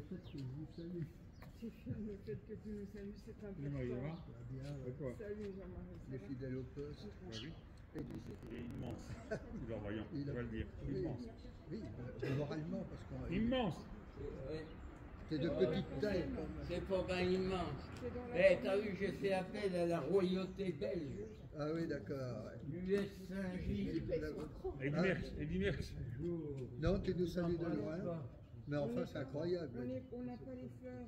fait que je vous salue. Le fait que tu nous salues, c'est important. Salut Jean-Marie. Les fidèles au poste. Oui. Et Il est immense. Alors voyons, on va le dire. Immense. oui, moralement, parce qu'on... Immense. C'est de petite taille. C'est pas immense. Eh, t'as vu, j'ai fait appel à la royauté belge. Ah oui, d'accord. L'US Saint-Gilles. Eddy Merckx. Non, tu nous salues de loin. Mais enfin, c'est incroyable. On n'a pas les fleurs.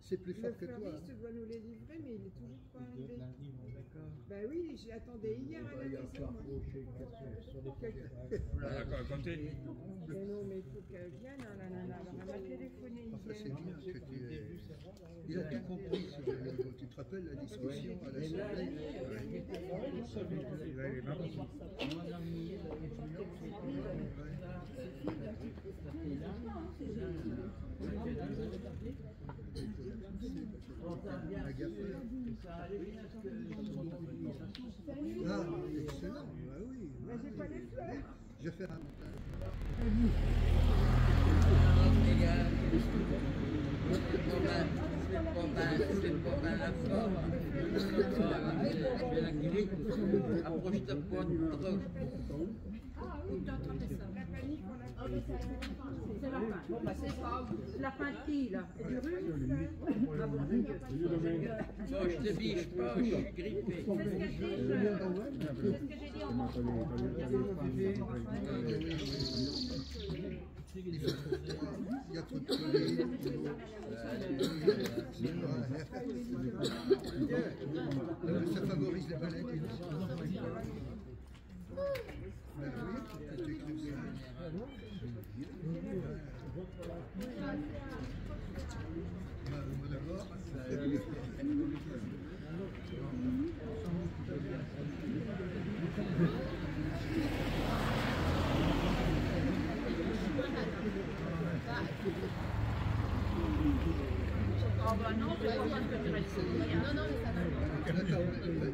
C'est plus fort que Le toi. fleuriste doit nous les livrer, mais il est toujours pas arrivé. Ben oui, j'attendais hier à la maison. Comptez. Mais non, mais il faut qu'elle vienne, hein, la nana. Alors, elle m'a téléphoné Enfin, c'est hier. bien que tu es... Il a tout compris, ce Géliot. Tu te rappelles la discussion à l'Assemblée? Ah, excellent, ah oui. Mais j'ai pas les fleurs. Je vais faire un montage. C'est pas mal la forme. Approche-toi pas de trop. Ah oui, j'ai entendu ça. La panique, on a fait ça. C'est la fin. Bon, bah, c'est pas la fin de qui, là? Et du rhume? Bon, je te biche pas, je suis grippé. C'est ce que j'ai dit en mangeant. Il y a trop de soleil. Ça favorise les baleines. Oh bah non, c'est pas parce que tu restes ici. Non, non, mais ça va.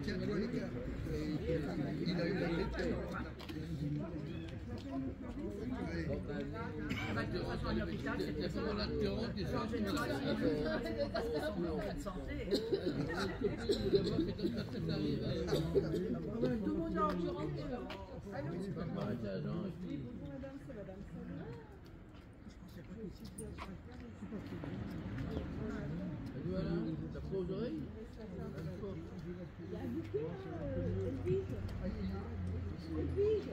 Tiens-toi les gars. Il a eu la tête. Bah, de toute façon, à l'hôpital, c'était ça. En général, de santé. Tout le monde a envie de rentrer. Allô? Oui, bonjour madame, c'est madame Salut. Voilà, t'as pas aux oreilles? Il y a un bouquet là, Edwige. Edwige.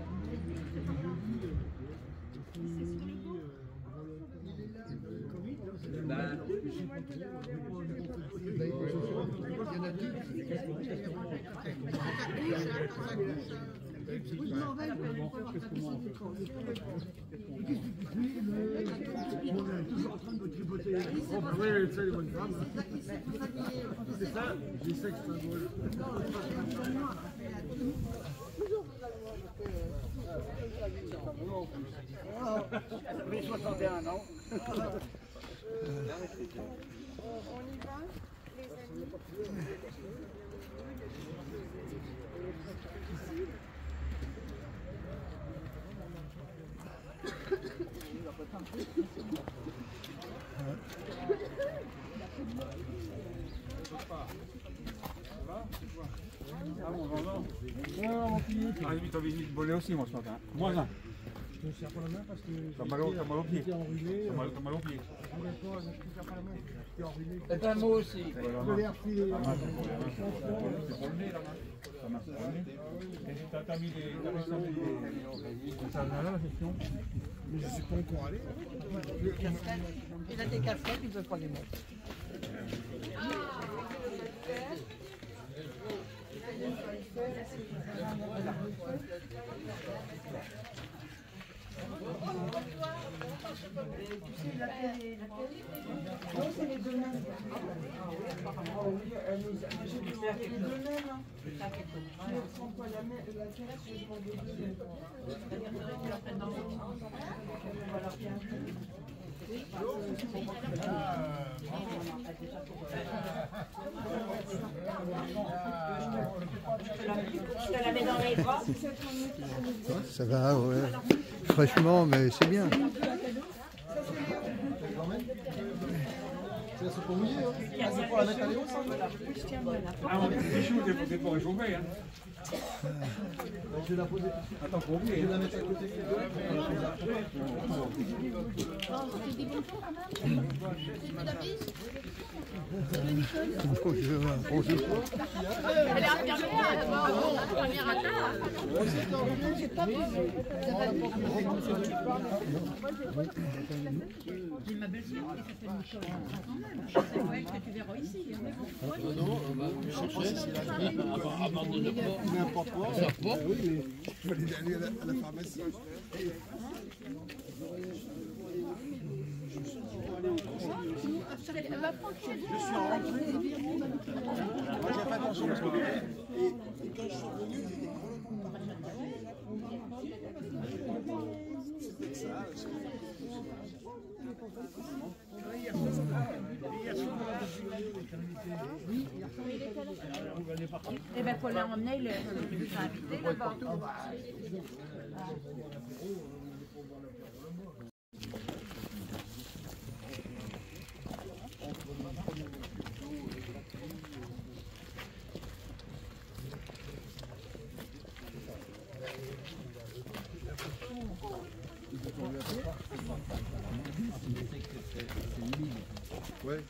Toujours en train de me tripoter. Oui, c'est les bonnes femmes. C'est ça, j'ai ça qui est drôle. Ça fait 61 ans. On y va, les amis. Ah, oui, t'as visité Bolé aussi, moi, ce matin. Moins un. Je ne serre pas la main parce que T'as mal au pied. j'étais enrhumé. T'as mal au pied. Je ne serre pas la main. J'étais enrhumé. Et ben moi aussi. Je l'ai refilé. C'est pour le nez, la main. Ça marche pour le nez. Et t'as mis des... Ça va là, la question. Mais je ne suis pas encore allé. Il a des casquettes, il ne veut pas les mettre. Non, c'est les deux mêmes. J'ai demandé les deux mêmes. Je prends quoi la terre, j'ai demandé deux mêmes. Je te la mets dans les bras. Ça va, ouais. Fraîchement, mais c'est bien. elles sont pas mouillées. Hein. Ah, c'est pour la mettre à l'éo, ça? Ah, on est chaud, c'est pour réchauffer. Hein. Je vais la poser. Attends, pour oublier. Je vais la mettre à côté. J'ai ma belle-sœur qui s'appelle Nicole. C'est vrai que tu verras ici. Non, on va chercher si la grippe abandonne pas. N'importe quoi. Ça va. Oui, mais il fallait aller à la pharmacie. Elle va prendre chez vous. Je suis rentré. Moi, j'ai pas attention parce que. Et quand je suis revenu, il y a des Eh bien, faut l'emmener, il est invité là-bas. Ouais.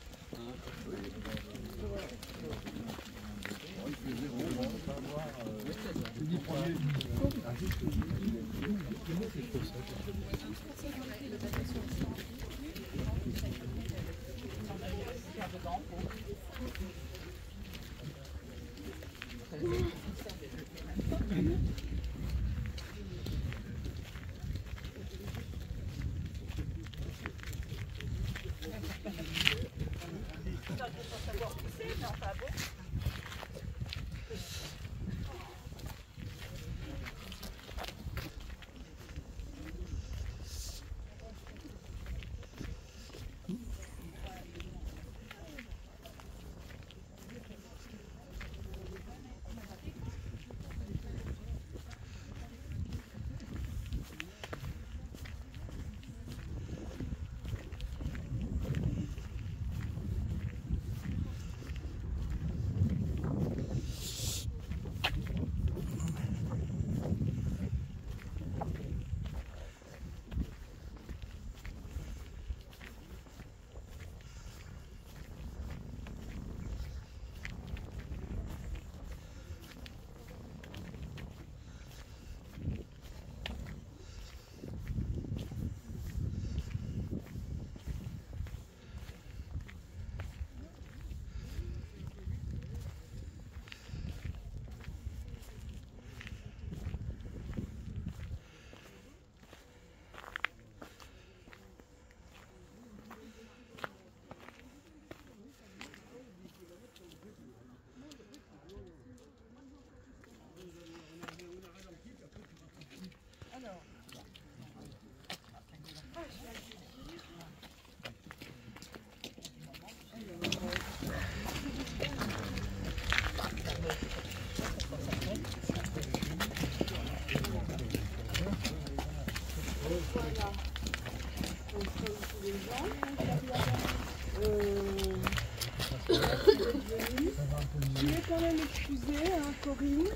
Je vais quand même excuser Corinne,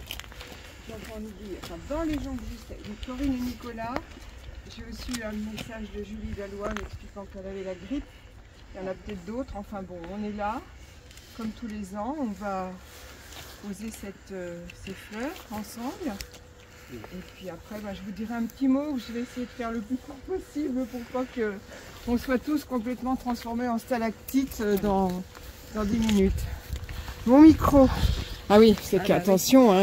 dans les gens que j'étais, donc Corinne et Nicolas, j'ai aussi eu un message de Julie Dallois m'expliquant qu'elle avait la grippe. Il y en a peut-être d'autres, enfin bon, on est là, comme tous les ans, on va poser ces fleurs ensemble. Et puis après, je vous dirai un petit mot où je vais essayer de faire le plus fort possible pour pas qu'on soit tous complètement transformés en stalactites dans 10 minutes. Mon micro. Ah oui, c'est qu'attention.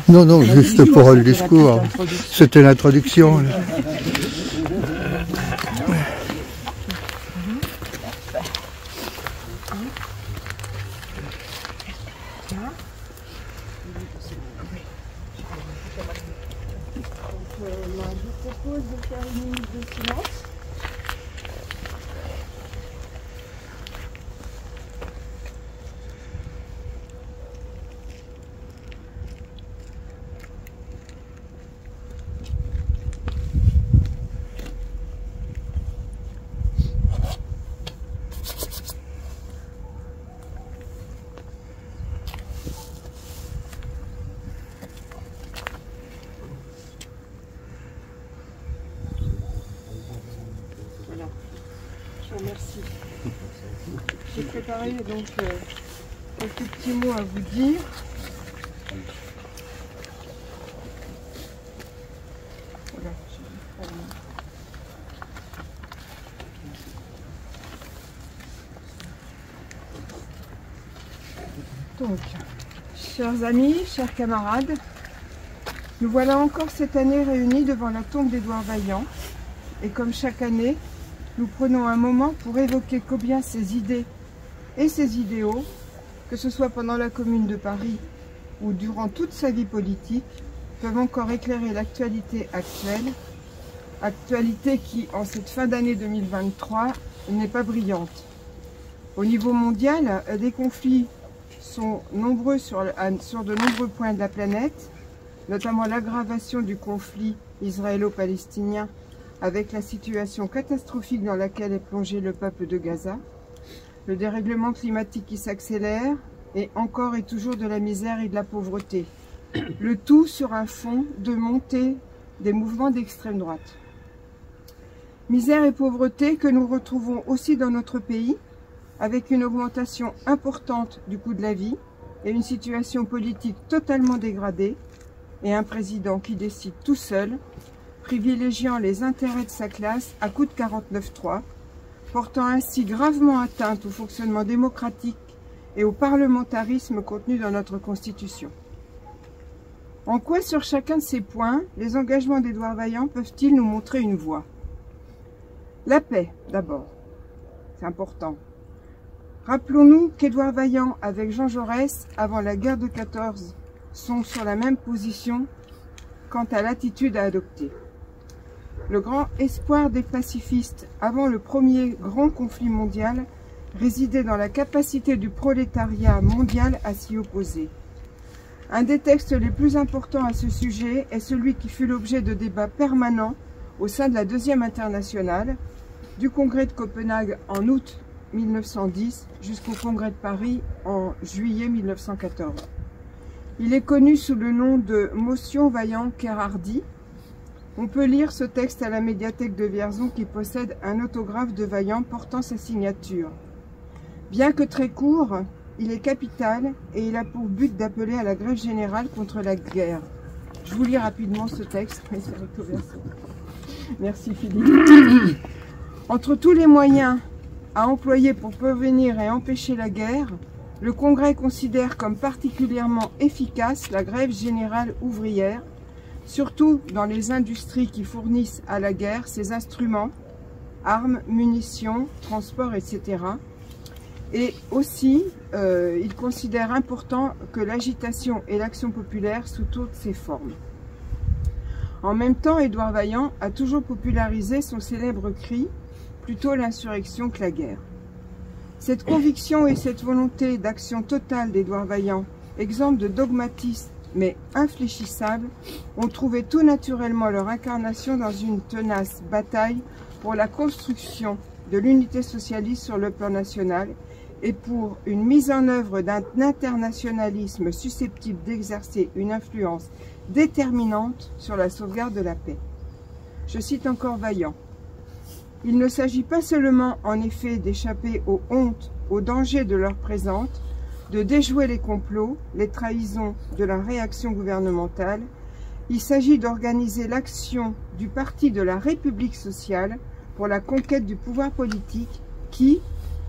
Non, juste pour le discours. C'était l'introduction. Je vous propose de faire une minute de silence. Merci. J'ai préparé donc quelques petits mots à vous dire. Voilà, donc, chers amis, chers camarades, nous voilà encore cette année réunis devant la tombe d'Édouard Vaillant. Et comme chaque année, nous prenons un moment pour évoquer combien ses idées et ses idéaux, que ce soit pendant la Commune de Paris ou durant toute sa vie politique, peuvent encore éclairer l'actualité actuelle, actualité qui, en cette fin d'année 2023, n'est pas brillante. Au niveau mondial, des conflits sont nombreux sur de nombreux points de la planète, notamment l'aggravation du conflit israélo-palestinien avec la situation catastrophique dans laquelle est plongé le peuple de Gaza, le dérèglement climatique qui s'accélère, et encore et toujours de la misère et de la pauvreté. Le tout sur un fond de montée des mouvements d'extrême droite. Misère et pauvreté que nous retrouvons aussi dans notre pays, avec une augmentation importante du coût de la vie et une situation politique totalement dégradée, et un président qui décide tout seul, privilégiant les intérêts de sa classe à coup de 49.3, portant ainsi gravement atteinte au fonctionnement démocratique et au parlementarisme contenu dans notre Constitution. En quoi, sur chacun de ces points, les engagements d'Édouard Vaillant peuvent-ils nous montrer une voie? La paix, d'abord. C'est important. Rappelons-nous qu'Édouard Vaillant, avec Jean Jaurès, avant la guerre de 14, sont sur la même position quant à l'attitude à adopter. Le grand espoir des pacifistes avant le premier grand conflit mondial résidait dans la capacité du prolétariat mondial à s'y opposer. Un des textes les plus importants à ce sujet est celui qui fut l'objet de débats permanents au sein de la Deuxième Internationale, du Congrès de Copenhague en août 1910 jusqu'au Congrès de Paris en juillet 1914. Il est connu sous le nom de Motion Vaillant-Kérardy. On peut lire ce texte à la médiathèque de Vierzon qui possède un autographe de Vaillant portant sa signature. Bien que très court, il est capital et il a pour but d'appeler à la grève générale contre la guerre. Je vous lis rapidement ce texte. Merci Philippe. Entre tous les moyens à employer pour prévenir et empêcher la guerre, le Congrès considère comme particulièrement efficace la grève générale ouvrière, surtout dans les industries qui fournissent à la guerre ces instruments, armes, munitions, transports, etc. Et aussi, il considère important que l'agitation et l'action populaire sous toutes ses formes. En même temps, Édouard Vaillant a toujours popularisé son célèbre cri « plutôt l'insurrection que la guerre ». Cette conviction et cette volonté d'action totale d'Édouard Vaillant, exemple de dogmatisme mais infléchissable, ont trouvé tout naturellement leur incarnation dans une tenace bataille pour la construction de l'unité socialiste sur le plan national et pour une mise en œuvre d'un internationalisme susceptible d'exercer une influence déterminante sur la sauvegarde de la paix. Je cite encore Vaillant. Il ne s'agit pas seulement, en effet, d'échapper aux hontes, aux dangers de l'heure présente, de déjouer les complots, les trahisons de la réaction gouvernementale. Il s'agit d'organiser l'action du Parti de la République sociale pour la conquête du pouvoir politique qui,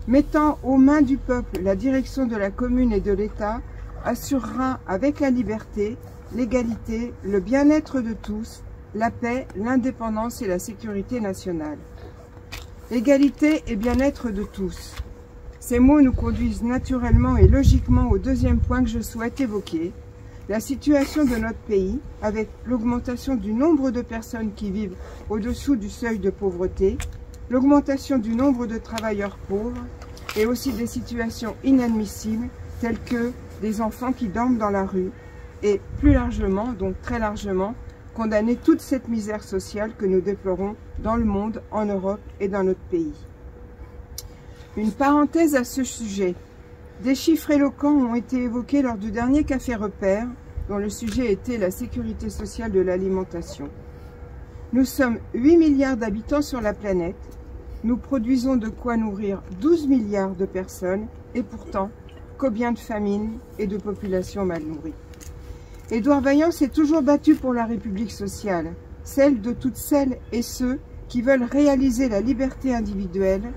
mettant aux mains du peuple la direction de la commune et de l'État, assurera avec la liberté, l'égalité, le bien-être de tous, la paix, l'indépendance et la sécurité nationale. Égalité et bien-être de tous. Ces mots nous conduisent naturellement et logiquement au deuxième point que je souhaite évoquer, la situation de notre pays, avec l'augmentation du nombre de personnes qui vivent au-dessous du seuil de pauvreté, l'augmentation du nombre de travailleurs pauvres, et aussi des situations inadmissibles, telles que des enfants qui dorment dans la rue, et plus largement, donc très largement, condamner toute cette misère sociale que nous déplorons dans le monde, en Europe et dans notre pays. Une parenthèse à ce sujet. Des chiffres éloquents ont été évoqués lors du dernier Café Repère, dont le sujet était la sécurité sociale de l'alimentation. Nous sommes 8 milliards d'habitants sur la planète Nous produisons de quoi nourrir 12 milliards de personnes et pourtant, combien de famines et de populations mal nourries. Édouard Vaillant s'est toujours battu pour la République sociale, celle de toutes celles et ceux qui veulent réaliser la liberté individuelle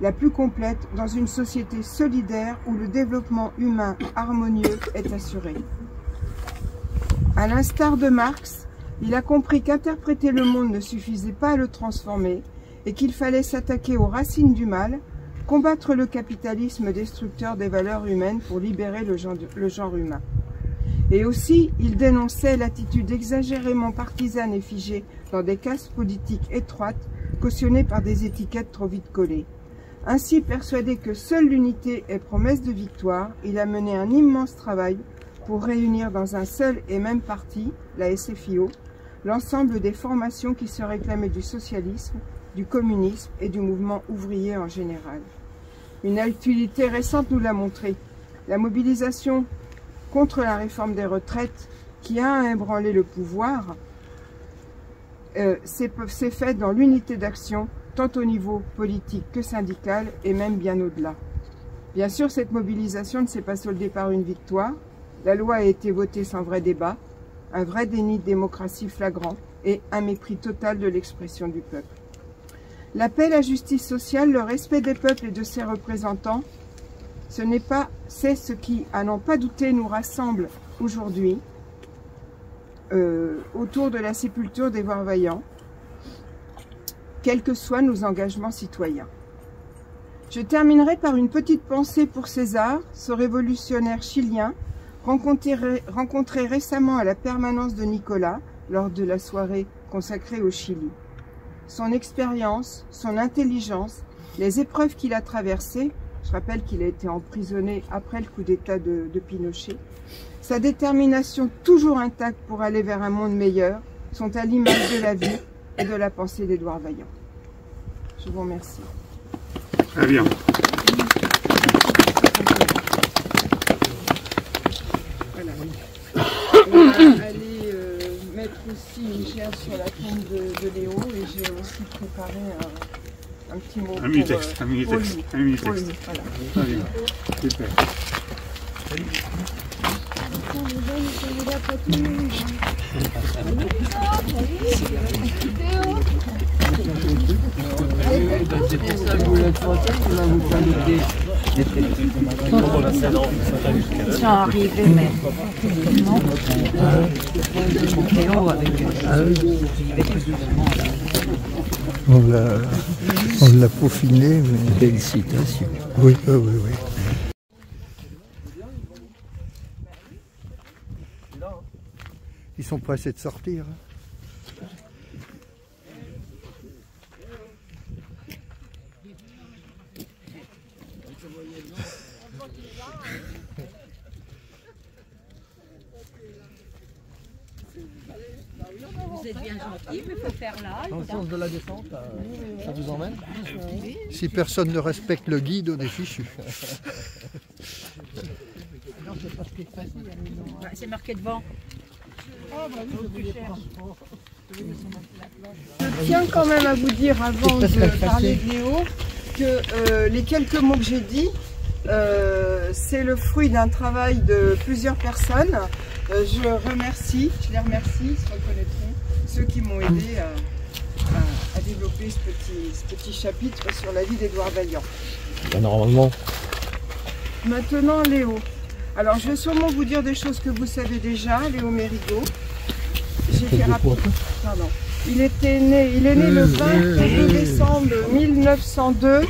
la plus complète dans une société solidaire où le développement humain harmonieux est assuré. À l'instar de Marx, il a compris qu'interpréter le monde ne suffisait pas à le transformer et qu'il fallait s'attaquer aux racines du mal, combattre le capitalisme destructeur des valeurs humaines pour libérer le genre humain. Et aussi, il dénonçait l'attitude exagérément partisane et figée dans des castes politiques étroites, cautionnées par des étiquettes trop vite collées. Ainsi, persuadé que seule l'unité est promesse de victoire, il a mené un immense travail pour réunir dans un seul et même parti, la SFIO, l'ensemble des formations qui se réclamaient du socialisme, du communisme et du mouvement ouvrier en général. Une actualité récente nous l'a montré. La mobilisation contre la réforme des retraites qui a ébranlé le pouvoir s'est faite dans l'unité d'action tant au niveau politique que syndical et même bien au-delà. Bien sûr, cette mobilisation ne s'est pas soldée par une victoire. La loi a été votée sans vrai débat, un vrai déni de démocratie flagrant et un mépris total de l'expression du peuple. L'appel à justice sociale, le respect des peuples et de ses représentants, c'est ce qui, à n'en pas douter, nous rassemble aujourd'hui autour de la sépulture d'Édouard Vaillant, quels que soient nos engagements citoyens. Je terminerai par une petite pensée pour César, ce révolutionnaire chilien, rencontré récemment à la permanence de Nicolas lors de la soirée consacrée au Chili. Son expérience, son intelligence, les épreuves qu'il a traversées, je rappelle qu'il a été emprisonné après le coup d'État de Pinochet, sa détermination toujours intacte pour aller vers un monde meilleur, sont à l'image de la vie et de la pensée d'Édouard Vaillant. Je vous remercie. Très bien. Voilà. On va aller mettre aussi une gerbe sur la tombe de Léo et j'ai aussi préparé un petit mot pour lui. Voilà. Très bien. Super. C'était ça, je voulais être tranquille, on va vous inviter. Ils sont arrivés, mais Léo avec on l'a peaufiné, mais... Félicitations. Oui, oui, oui. Ils sont pressés de sortir. vous êtes bien gentil, mais il faut faire là. Dans le sens de la descente, ça vous emmène? Si personne ne respecte le guide, on est fichu. C'est marqué devant. Je tiens quand même à vous dire, avant de parler de Léo, que les quelques mots que j'ai dit, c'est le fruit d'un travail de plusieurs personnes. Je les remercie, ils se reconnaîtront, ceux qui m'ont aidé à développer ce petit chapitre sur la vie d'Édouard Vaillant. Normalement. Maintenant, Léo. Alors, je vais sûrement vous dire des choses que vous savez déjà, Léo Mérigot. J'ai fait rapide. Pardon. Il est né le 22 décembre 1902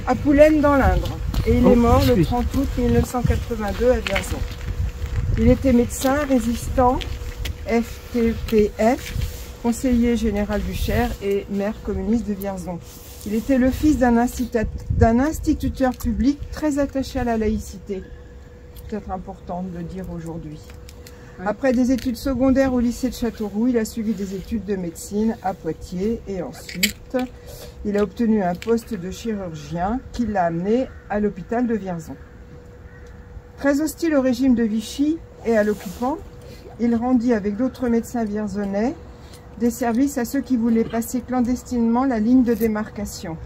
à Poulennes dans l'Indre. Et il est mort le 30 août 1982 à Vierzon. Il était médecin, résistant, FTPF, conseiller général du Cher et maire communiste de Vierzon. Il était le fils d'un instituteur public très attaché à la laïcité. Peut-être important de le dire aujourd'hui. Après des études secondaires au lycée de Châteauroux, il a suivi des études de médecine à Poitiers et ensuite il a obtenu un poste de chirurgien qui l'a amené à l'hôpital de Vierzon. Très hostile au régime de Vichy et à l'occupant, il rendit avec d'autres médecins vierzonais des services à ceux qui voulaient passer clandestinement la ligne de démarcation.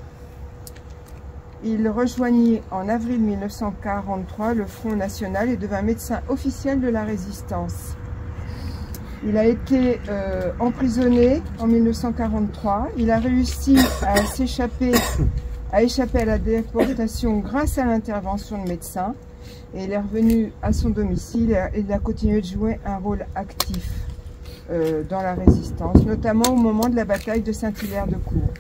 il rejoignit en avril 1943 le Front National et devint médecin officiel de la Résistance. Il a été emprisonné en 1943. Il a réussi à échapper à la déportation grâce à l'intervention de médecins. Et il est revenu à son domicile et il a continué de jouer un rôle actif dans la Résistance, notamment au moment de la bataille de Saint-Hilaire-de-Cour.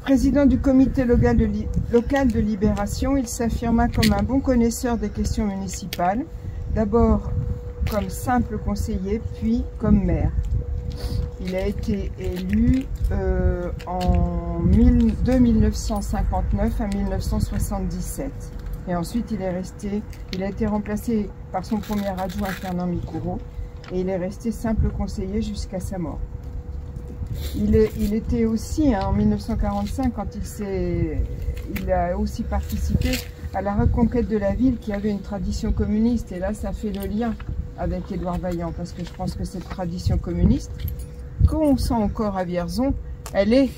Président du comité local de libération, il s'affirma comme un bon connaisseur des questions municipales, d'abord comme simple conseiller, puis comme maire. Il a été élu de 1959 à 1977. Et ensuite, il a été remplacé par son premier adjoint, Fernand Micoureau, et il est resté simple conseiller jusqu'à sa mort. Il était aussi, en 1945, quand il a aussi participé à la reconquête de la ville qui avait une tradition communiste. Et là, ça fait le lien avec Édouard Vaillant, parce que je pense que cette tradition communiste, qu'on sent encore à Vierzon, elle est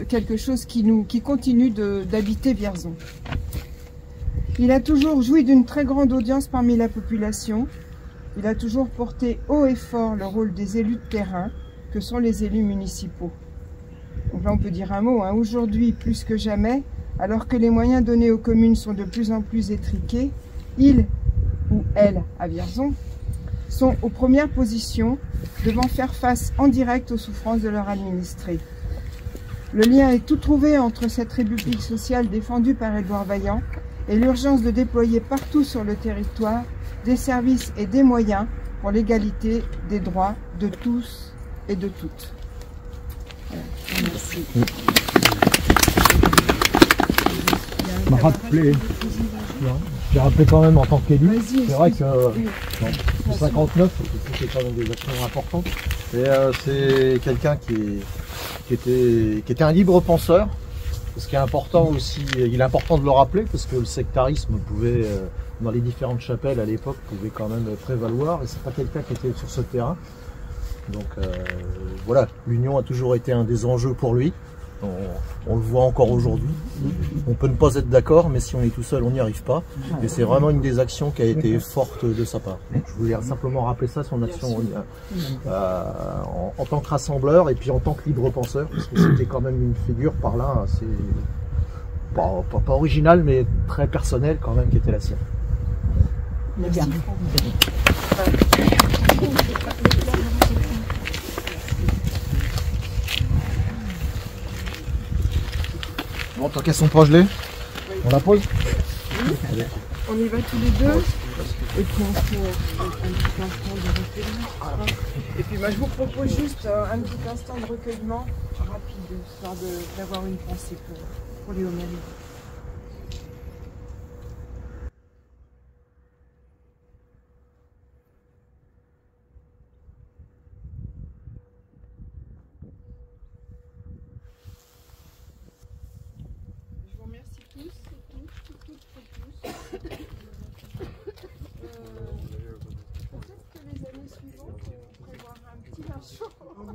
quelque chose qui continue d'habiter Vierzon. Il a toujours joui d'une très grande audience parmi la population. Il a toujours porté haut et fort le rôle des élus de terrain, que sont les élus municipaux. Donc là, on peut dire un mot. Aujourd'hui, plus que jamais, alors que les moyens donnés aux communes sont de plus en plus étriqués, ils ou elles, à Vierzon, sont aux premières positions, devant faire face en direct aux souffrances de leurs administrés. Le lien est tout trouvé entre cette République sociale défendue par Édouard Vaillant et l'urgence de déployer partout sur le territoire des services et des moyens pour l'égalité des droits de tous et de toutes. Voilà. Merci. J'ai rappelé quand même en tant qu'élu, c'est vrai que en 59, c'était quand même des actions importantes. Et c'est quelqu'un qui était un libre penseur. Ce qui est important aussi, il est important de le rappeler, parce que le sectarisme pouvait, dans les différentes chapelles à l'époque, pouvait quand même prévaloir. Et c'est pas quelqu'un qui était sur ce terrain. Donc voilà, l'union a toujours été un des enjeux pour lui. On le voit encore aujourd'hui. On peut ne pas être d'accord, mais si on est tout seul, on n'y arrive pas. Et c'est vraiment une des actions qui a été forte de sa part. Donc, je voulais simplement rappeler ça, son action en tant que rassembleur et puis en tant que libre penseur, parce que c'était quand même une figure par là assez pas originale, mais très personnelle quand même, qui était la sienne. Merci. Bon, tant qu'elles sont pas gelées, on la pose. Oui. On y va tous les deux. Et puis on fait un petit instant de recueillement. Et puis je vous propose juste un petit instant de recueillement rapide, histoire d'avoir une pensée pour les homonymes.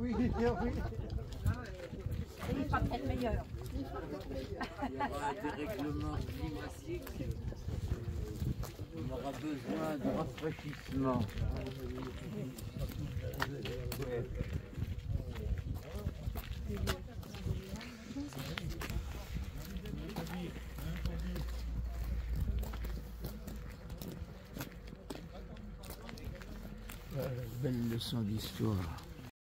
Oui, bien oui. Il sera peut-être meilleur. Des règlements climatiques, on aura besoin de rafraîchissement. Belle leçon d'histoire.